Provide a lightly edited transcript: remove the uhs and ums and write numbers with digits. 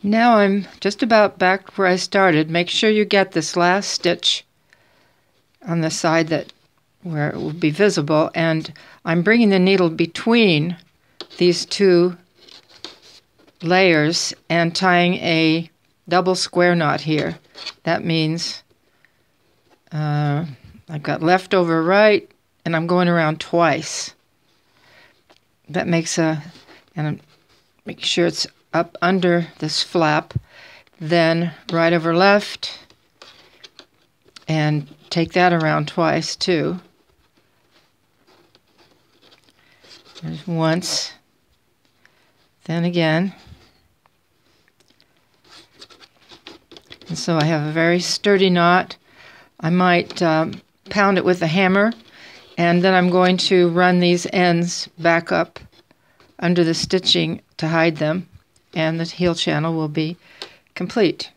Now I'm just about back where I started. Make sure you get this last stitch on the side that where it will be visible, and I'm bringing the needle between these two layers and tying a double square knot here. That means I've got left over right, and I'm going around twice. That makes and make sure it's up under this flap, then right over left, and take that around twice too. There's once, then again. And so I have a very sturdy knot. I might pound it with a hammer, and then I'm going to run these ends back up under the stitching to hide them, and the heel channel will be complete.